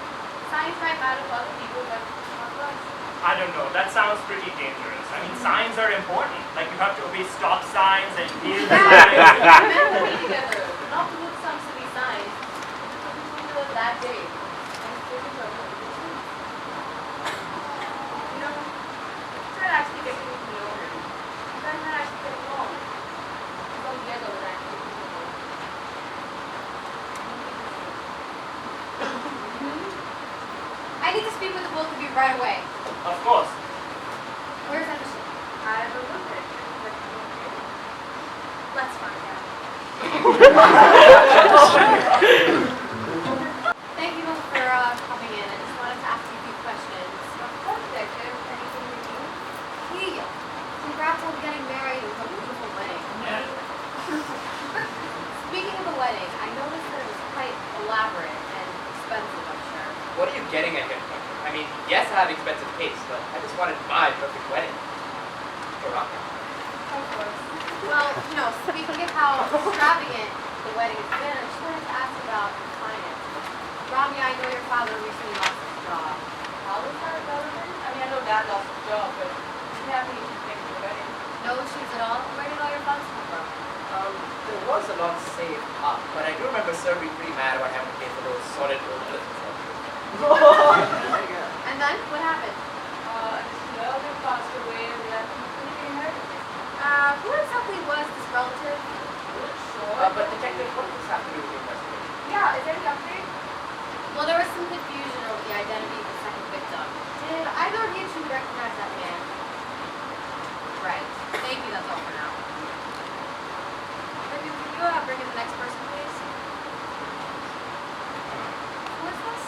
S3: Science might matter to other people, but not to us.
S7: I don't know. That sounds pretty dangerous. I mean, signs are important. Like you have to obey stop signs and yield signs.
S3: We're meant to be together, not to look some silly signs. We live that day. And it's taken for a You know, try to actually get to know him. You guys might actually get along. Go together with that.
S1: I need to speak with the both of you right away.
S7: Of course.
S1: Where's that machine?
S3: I don't know it.
S1: Let's find out. Thank you both for coming in. I just wanted to ask you a few questions.
S3: Of course, Detective. Anything you need?
S1: Hey, congrats on getting married and a beautiful wedding. Speaking of the wedding, I noticed that it was quite elaborate and expensive, I'm sure.
S12: What are you getting at here? I mean, yes, I have expensive taste, but I just wanted my perfect wedding. For Ramya.
S3: Of course.
S1: Well, speaking of how extravagant the wedding has been, I just wanted to ask about finances. Ramya, I know your father recently lost his job.
S3: How is that relevant? I mean, I know Dad lost his job, but we have any issues making the wedding.
S1: No issues at all? Where did all your funds come from?
S12: There was a lot saved up, but I do remember Sir being pretty mad about having to pay for those solid old elephants.
S1: And then, what happened?
S3: His relative passed away and we had to inheritance.
S1: Who exactly was this relative?
S12: But Detective, what does this have to do with the investigation?
S3: Yeah, is there any update?
S1: Well, there was some confusion over the identity of the second victim. Did either of you two recognize that man? Right. Thank you, that's all for now. Can you bring in the next person, please? Who is this?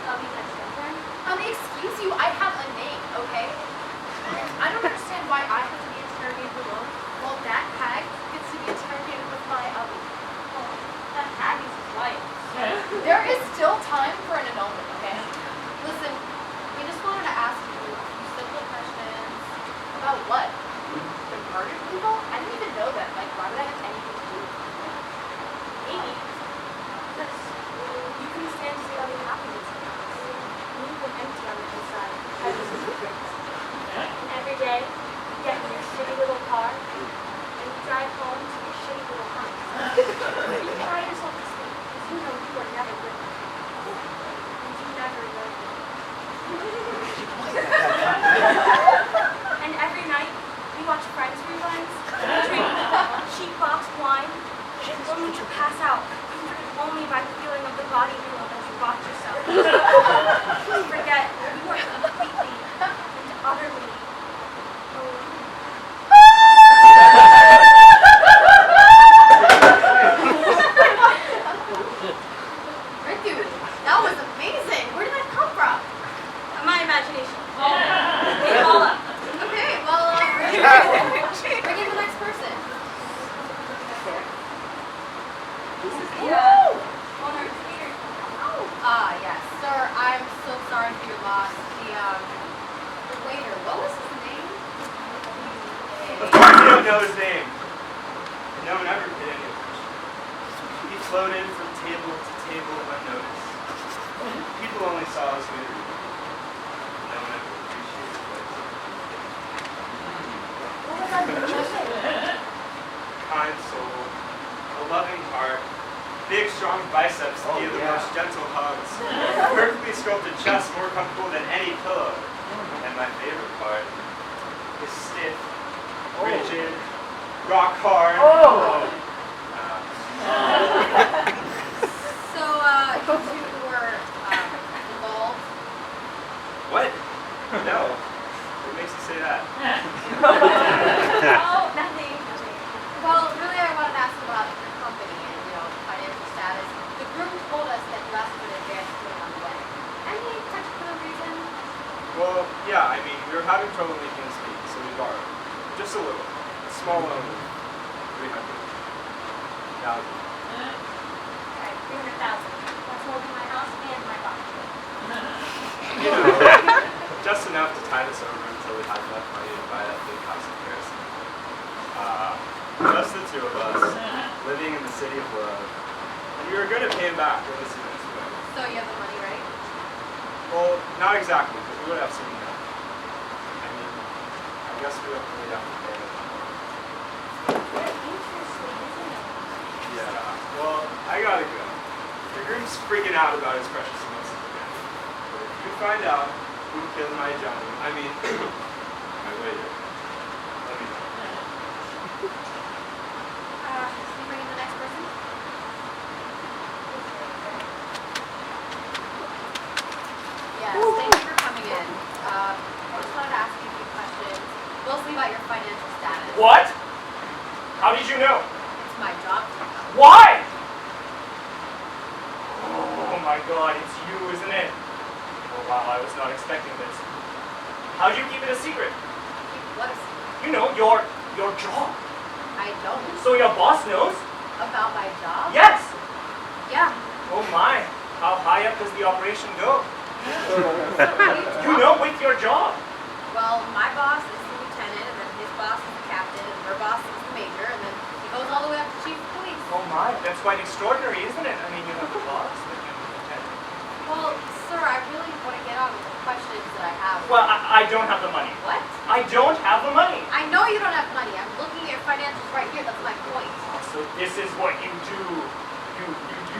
S3: I'll be next time.
S1: Excuse you, I have a name, okay? I don't understand why I have to be interrogated alone, while that hag gets to be interrogated with my other.
S3: That hag is right.
S1: There is still time for an annulment, okay?
S9: drive home to your shitty little house. You try yourself to sleep, because you know you are never good. And you never will be. And every night, we watch Friends reruns, drink cheap box wine, and only to pass out, comforted only by the feeling of the body pillow that you bought yourself. You forget you are completely and utterly alone.
S3: Dude, that was amazing. Where did that come from?
S9: My imagination.
S3: Made it all up. Okay, well, bring in the next person. This is the owner of the theater. Yes, sir. I'm so sorry for your loss. The waiter. What was his name?
S2: Of course you don't know his name. No one ever paid any attention. He floated from table to table unnoticed. People only saw his waiter. No one ever appreciated his place.
S9: What was that impression?
S2: Kind soul, a loving heart, big strong biceps to give the most gentle hugs, perfectly sculpted chest more comfortable than any pillow. And my favorite part is stiff, rigid, rock hard.
S3: So, you two were involved?
S2: What? No. What makes you say that?
S9: Oh, nothing.
S3: Well, really, I wanted to ask about your company and, financial status. The group told us that you asked for an advance payment on the wedding. Any particular reason?
S2: Well, yeah, I mean, we were having trouble making this meet, so we borrowed. Just a little. A small loan of $300,000.
S9: Okay, 300,000. That's more than my house and my box.
S2: You know, just enough to tide us over until we had enough money to buy that big house in Paris. Just the two of us, living in the city of love. And we were going to pay him back really soon as well.
S3: So you have the money, right?
S2: Well, not exactly, but we would have some enough. I mean, I guess we don't really have to pay it.
S9: Very interesting, isn't it?
S2: Yeah, well, I gotta go. The groom's freaking out about his precious innocence again. But if you find out who killed my Johnny, I mean, my waiter, let me know.
S3: Can you bring in the next person? Yes, thank you for coming in. I just wanted to ask you a few questions, mostly about your financial status.
S7: What? How did you know?
S3: It's my job to know.
S7: Why? Oh my god, it's you, isn't it? Oh wow, I was not expecting this. How do you keep it a secret?
S3: What is it?
S7: You know, your job.
S3: I don't.
S7: So your boss knows?
S3: About my job?
S7: Yes!
S3: Yeah.
S7: Oh my, how high up does the operation go? You know, with your job.
S3: Well, my boss is the lieutenant, and then his boss is the captain, and her boss is the major, and then he goes all the way up to chief of police.
S7: Oh my, that's quite extraordinary, isn't it? I mean, you have the boss, but you have the lieutenant.
S3: Well, sir, I really want to get on with the questions that I have.
S7: Well, I don't have the money.
S3: What?
S7: I don't have the money.
S3: I know you don't have money. I'm looking at your financials right here. That's my point.
S7: So this is what you do. You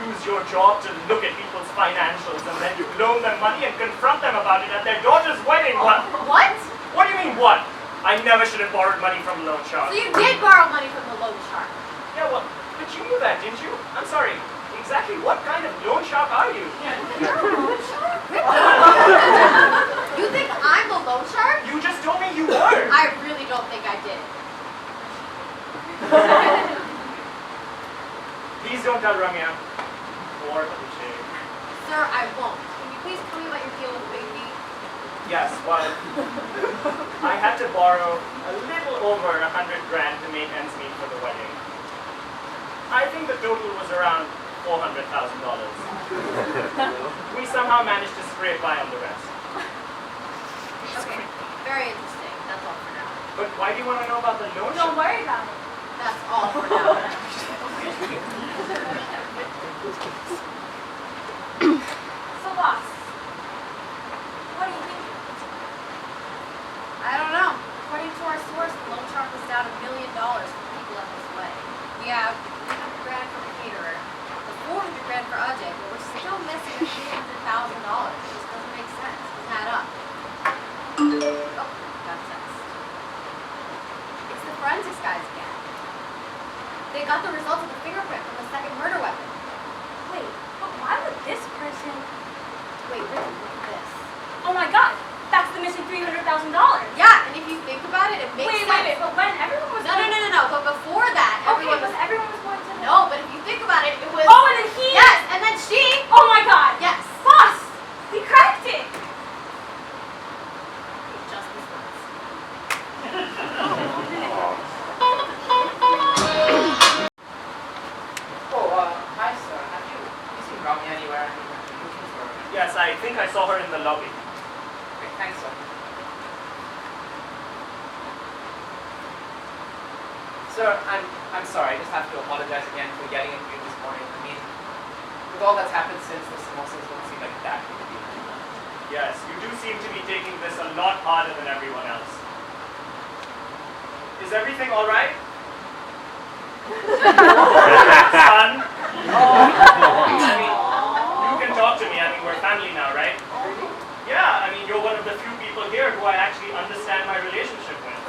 S7: use your job to look at people's financials and then you loan them money and confront them about it at their daughter's wedding. What?
S3: What?
S7: What do you mean, what? I never should have borrowed money from a loan shark.
S3: So you did borrow money from the loan shark.
S7: Yeah, well, but you knew that, didn't you? I'm sorry. Exactly what kind of loan shark are you?
S3: Loan shark? You think I'm the loan shark?
S7: You just told me you were.
S3: I really don't think I did.
S7: Please don't tell Ramya. Or Abhishek.
S3: Sir, I won't. Can you please tell me about your deal with Baby?
S7: Yes, well, I had to borrow a little over 100 grand to make ends meet for the wedding. I think the total was around $400,000. We somehow managed to scrape by on the rest.
S3: Okay, very interesting. That's all for now.
S7: But why do you want to know about the loan
S9: Don't
S7: shark?
S9: worry about it.
S3: That's all for now.
S9: So, boss, what do you think?
S3: I don't know. According to our source, the loan shark was down $1 million for people at the guys again. They got the results of the fingerprint from the second murder weapon.
S9: Wait, but why would this person...
S3: Wait, Ricky, look at this.
S9: Oh my god, that's the missing $300,000.
S3: Yeah, and if you think about it, it makes sense.
S9: Wait, but when everyone was...
S3: No, but before that, everyone was...
S9: everyone was going to...
S3: No, but if you think about it, it was...
S9: Oh, and then he...
S3: Yes, and then she...
S9: Oh my god.
S3: Yes.
S9: Boss, we cracked it.
S3: Just this once.
S12: Hi sir. Have you seen Ramya anywhere? Looking for her.
S7: Yes, I think I saw her in the lobby.
S12: Okay, thanks sir. Sir, I'm sorry. I just have to apologize again for yelling at you this morning. I mean, with all that's happened since, the samosas don't seem like that big a deal anymore.
S7: Yes, you do seem to be taking this a lot harder than everyone else. Is everything all right? Son? You can talk to me. I mean, we're family now, right? Yeah, I mean, you're one of the few people here who I actually understand my relationship with.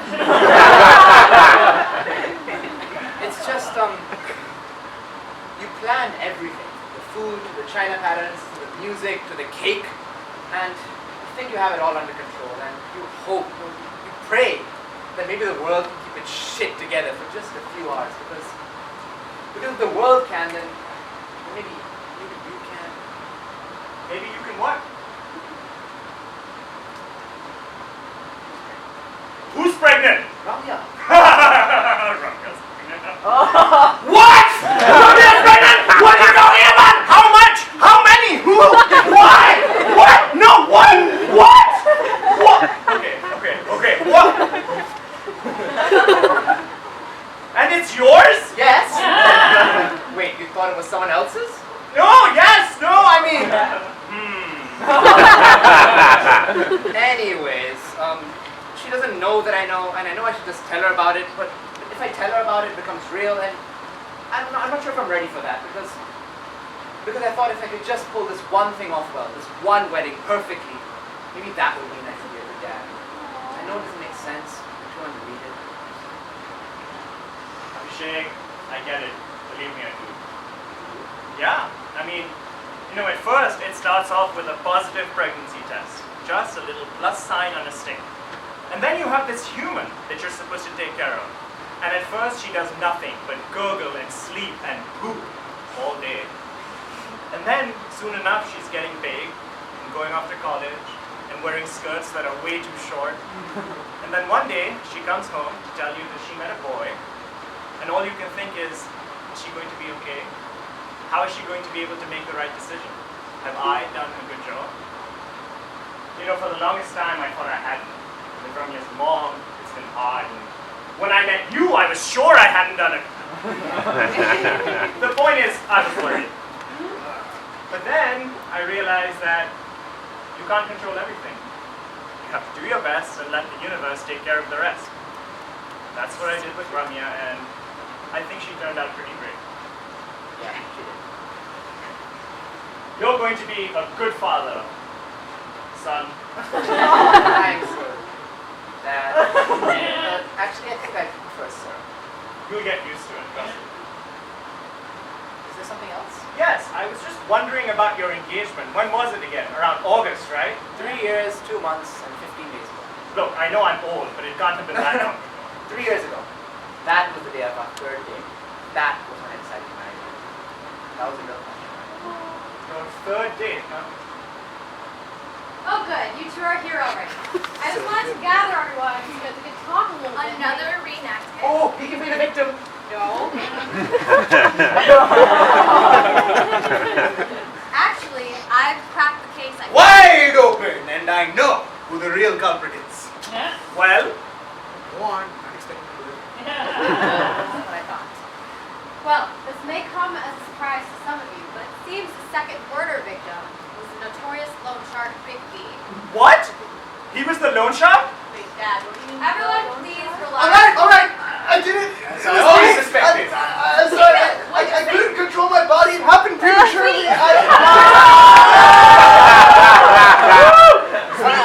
S12: It's just, you planned everything. The food, to the china patterns, to the music, to the cake. And you think you have it all under control. And you hope, you pray that maybe the world can keep its shit together for just a few hours. Because if the world can, then maybe you can.
S7: Maybe you can what? Who's pregnant?
S12: Ramya.
S7: Ramya's pregnant.
S12: What? Ramya's pregnant? What are you talking about? How much? How many? Who? Why? What? No, what? What? What?
S7: Okay, what? And it's yours?
S12: Yes. Wait, you thought it was someone else's?
S7: No, yes, no, I mean...
S12: Anyways, she doesn't know that I know, and I know I should just tell her about it, but if I tell her about it, it becomes real, and I'm not sure if I'm ready for that, because I thought if I could just pull this one thing off well, this one wedding perfectly, maybe that would mean I could be a good dad. I know it doesn't make sense, but you want to read it.
S7: Abhishek, I get it. Believe me, I do. Yeah, I mean, you know, at first it starts off with a positive pregnancy test. Just a little plus sign on a stick. And then you have this human that you're supposed to take care of. And at first she does nothing but gurgle and sleep and poop all day. And then, soon enough, she's getting big and going off to college and wearing skirts that are way too short. And then one day, she comes home to tell you that she met a boy. And all you can think is she going to be okay? How is she going to be able to make the right decision? Have I done a good job? You know, for the longest time, I thought I hadn't. And from his mom, it's been hard. And when I met you, I was sure I hadn't done it. The point is, I was worried. But then, I realized that you can't control everything. You have to do your best and let the universe take care of the rest. That's what I did with Ramya, and I think she turned out pretty great.
S12: Yeah, she did.
S7: You're going to be a good father, son.
S12: Thanks, Dad. Actually, I think I prefer sir.
S7: You'll get used to it, trust me.
S12: Is there something else?
S7: Yes, I was just wondering about your engagement. When was it again? Around August, right?
S12: 3 years, 2 months, and 15 days ago.
S7: Look, I know I'm old, but it can't have been that long ago.
S12: 3 years ago. That was the day of our third date. That was when I decided to marry you. That was a real passion.
S7: Your third date, huh?
S3: Oh, good. You two are here already. I just wanted to gather everyone so you guys could talk a little bit.
S1: Another reenactment?
S12: Oh, he can be the victim.
S3: No. Actually, I've cracked the case.
S4: Wide open, and I know who the real culprit is.
S7: Well?
S4: Go on. Unexpected.
S3: That's what I thought. Well, this may come as a surprise to some of you, but it seems the second murder victim was the notorious loan shark Big B.
S7: What? He was the loan shark?
S3: Big Dad, what do you mean? Everyone, please relax.
S4: All right. I did it.
S12: I always suspected.
S4: I couldn't control my body. It happened prematurely.
S9: Did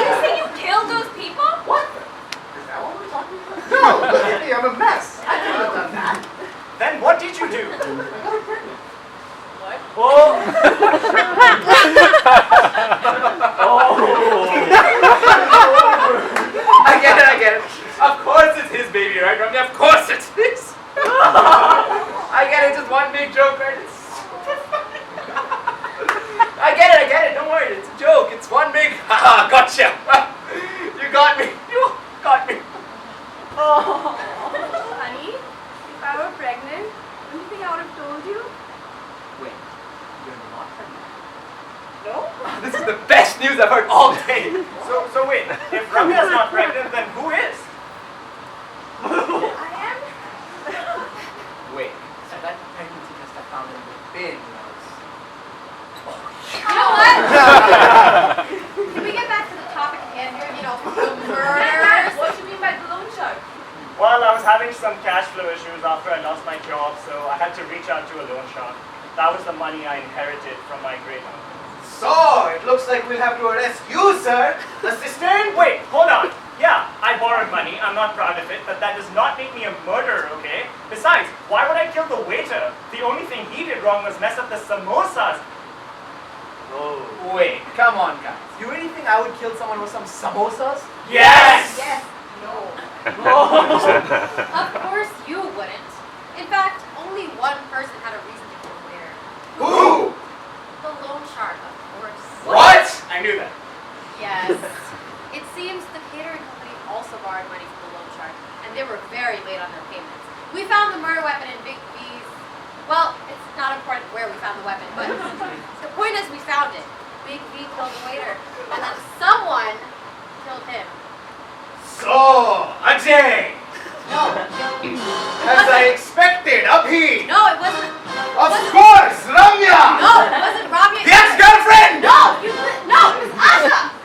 S9: you say you killed those people?
S4: What? Is that what we're talking about? No, look at me. I'm a mess. I
S12: baby, right, Ramya? Of course it is. I get it, just one big joke, right? It's super funny. I get it, don't worry, it's a joke. It's one big, haha, gotcha. You got me, you got me.
S9: Oh, honey, if I were pregnant, do you think I would have told you?
S12: Wait, you're not pregnant? No? This is the best news I've heard all day.
S7: So wait, if Ramya's not pregnant, then who is?
S9: I am?
S12: Wait, so that pregnancy test I found in the bin was...
S3: You know what? Can we get back to the topic at hand here? You know, the murders.
S1: What do you mean by the loan shark?
S7: Well, I was having some cash flow issues after I lost my job, so I had to reach out to a loan shark. That was the money I inherited from my great uncle.
S6: So, it looks like we'll have to arrest you, sir. Assistant?
S7: Wait, hold on. Yeah, I borrowed money. I'm not proud of it, but that does not make me a murderer, okay? Besides, why would I kill the waiter? The only thing he did wrong was mess up the samosas.
S12: Oh. Wait, come on, guys. You really think I would kill someone with some samosas?
S7: Yes!
S3: Yes.
S12: No.
S3: Of course you wouldn't. In fact, only one person had a reason to kill the waiter.
S6: Who?
S3: The loan shark, of course.
S6: What?
S7: I knew that.
S3: Yes. It seems the catering company also borrowed money from the loan shark, and they were very late on their payments. We found the murder weapon in Big V's. Well, it's not important where we found the weapon, but the point is we found it. Big V killed the waiter, and then someone killed him.
S6: So, Ajay!
S3: No.
S6: As I expected, Abhi!
S3: No, it wasn't.
S6: Of course, Ramya!
S3: No, it wasn't Ramya.
S6: The ex-girlfriend!
S3: No, no, it was Asha.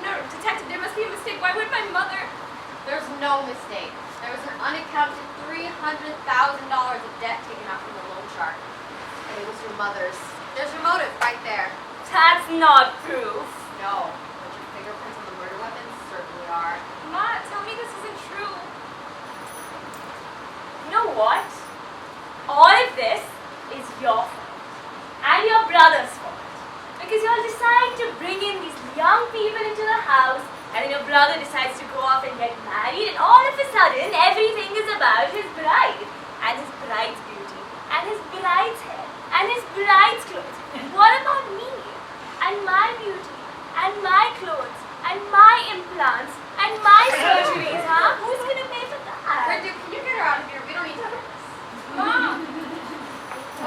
S1: No, detective, there must be a mistake. Why would my mother?
S3: There's no mistake. There was an unaccounted $300,000 of debt taken out from the loan shark, and it was your mother's. There's your motive right there.
S9: That's not proof.
S3: No, but your fingerprints on the murder weapons certainly are.
S1: Ma, tell me this isn't true.
S9: You know what? All of this is your fault. And your brother's fault. Because you all decide to bring in these young people into the house, and then your brother decides to go off and get married, and all of a sudden, everything is about his bride, and his bride's beauty, and his bride's hair, and his bride's clothes. What about me? And my beauty, and my clothes, and my implants, and my surgeries, huh? Who's gonna pay for that?
S3: Bridget, can you get her out of here? We don't need to do this.
S1: Mom!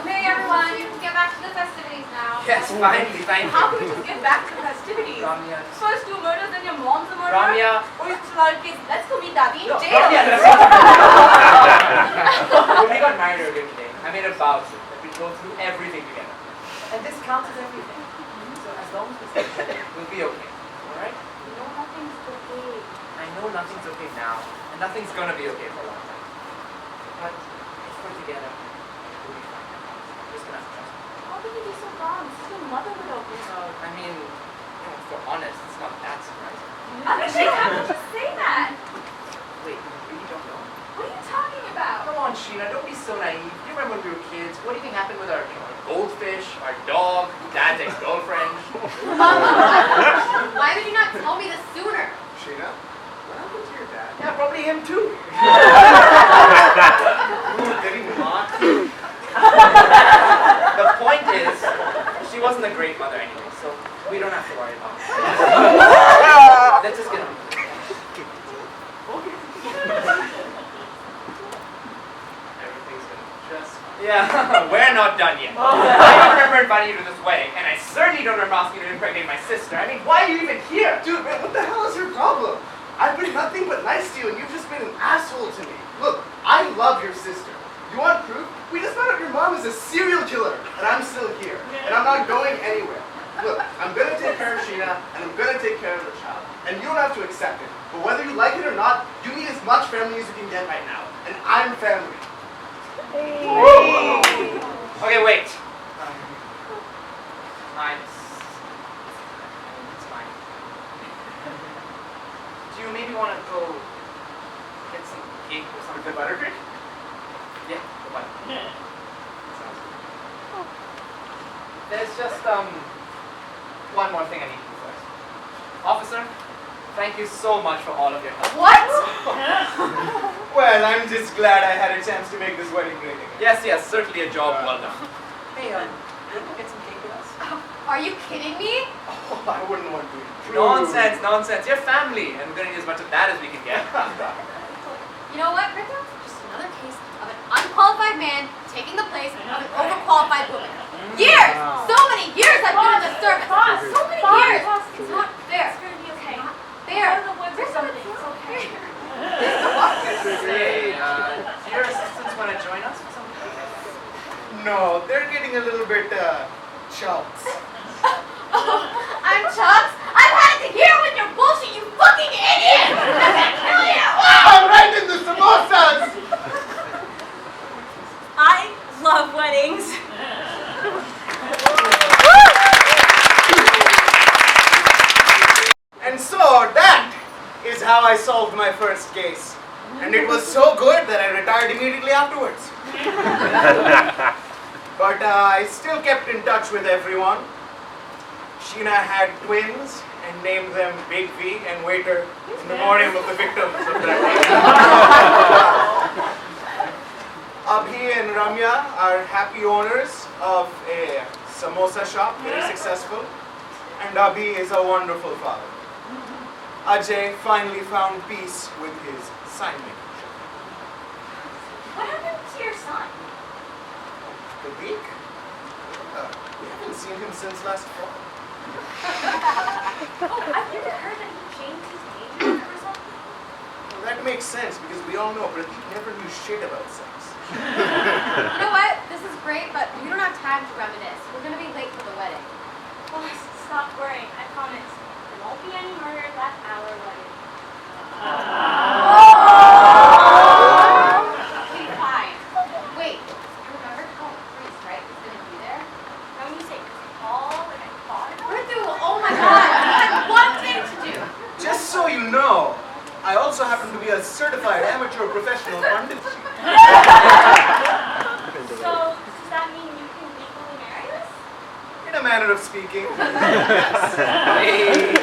S3: Okay, everyone, you can get back to the festivities now.
S12: Yes, finally, thank
S1: How
S12: you.
S1: can we just get back to the festivities?
S12: Ramya.
S1: First two murders, then your mom's a murderer?
S12: Ramya.
S1: Oh, it's a lot of case. Let's go meet Daddy in
S12: No,
S1: jail.
S12: Ramya, when we got married earlier today, I made a vow to that we'd go through everything together. And this counts as everything. So as long as we stay together, we'll be okay. Alright?
S9: You know nothing's okay.
S12: I know nothing's okay now, and nothing's gonna be okay for a long time. But if we're together, we'll be fine. Just gonna have to trust me.
S9: How can you be so calm? This is your mother would open up.
S12: I mean, if we're honest, it's not that surprising.
S1: Abhishek, how could you say that?
S12: Wait, you really don't know?
S1: What are you talking about?
S12: Come on, Sheena, don't be so naive. You remember when we were kids? What do you think happened with our goldfish, our dog, Dad's ex-girlfriend?
S3: Why would you not tell me this sooner?
S5: Sheena, what happened to your dad?
S12: Yeah, probably him too.
S5: Did he not?
S12: The point is, she wasn't a great mother anyway, so we don't have to worry about it. Let's just get on.
S2: Everything's gonna just fine.
S12: Yeah, we're not done yet. I don't remember inviting you to this wedding, and I certainly don't remember asking you to impregnate my sister. I mean, why are you even here?
S5: Dude, man, what the hell is your problem? I've been nothing but nice to you, and you've just been an asshole to me. Look, I love your sister. You want proof? We just found out your mom is a serial killer, and I'm still here, and I'm not going anywhere. Look, I'm gonna take care of Sheena, and I'm gonna take care of the child, and you don't have to accept it. But whether you like it or not, you need as much family as you can get right now, and I'm family.
S12: Okay, wait. Fine. It's fine. Do you maybe want to go get some cake or something?
S2: The buttercream?
S12: Yeah, the butter. Sounds good. There's just one more thing I need to do Officer, thank you so much for all of your help.
S1: What?
S5: Well, I'm just glad I had a chance to make this wedding great again.
S12: Yes, certainly a job well done. Hey, you want to get some cake with us?
S1: Are you kidding me?
S5: Oh, I wouldn't want to intrude.
S12: Nonsense. You're family, and we're going to need as much of that as we can get.
S3: You know what, Rico? Just another case of an unqualified man taking the place of an overqualified woman. Years! So many years I've been in the service. So many years. It's not fair.
S9: It's gonna be okay.
S3: Not fair.
S9: Go to the woods or something. It's okay.
S12: Hey, do your assistants want to join us for something?
S5: No, they're getting a little bit, chubbed.
S1: I'm Chubbs. I've had it to hear with your bullshit, you fucking idiot! I'm gonna kill you!
S5: Wow, right in the samosas!
S9: I love weddings.
S5: And so that is how I solved my first case. And it was so good that I retired immediately afterwards. But I still kept in touch with everyone. Sheena had twins and named them Big V and Waiter in memoriam of the victims of that day. Abhi and Ramya are happy owners of a samosa shop, very successful. And Abhi is a wonderful father. Ajay finally found peace with his sign making shop.
S1: What happened to your son?
S5: The week? We haven't seen him since last fall.
S9: Oh, I've never heard that he changed his major as a result.
S5: Well, that makes sense because we all know Pratik never knew shit about sex.
S3: You know what? This is great, but we don't have time to reminisce. We're going to be late for the wedding.
S9: Oh, stop worrying. I promise. There won't be any murder at our wedding.
S3: Okay, fine. Wait, you remember how Priest, right, is going to be there?
S9: Now when you say call, like I thought about
S3: We're
S9: it.
S3: through, oh my god, we had one thing to do.
S5: Just so you know, I also happen to be a certified amateur professional pundit.
S9: So, does that mean you can legally marry us?
S5: In a manner of speaking. Yes.
S12: Hey,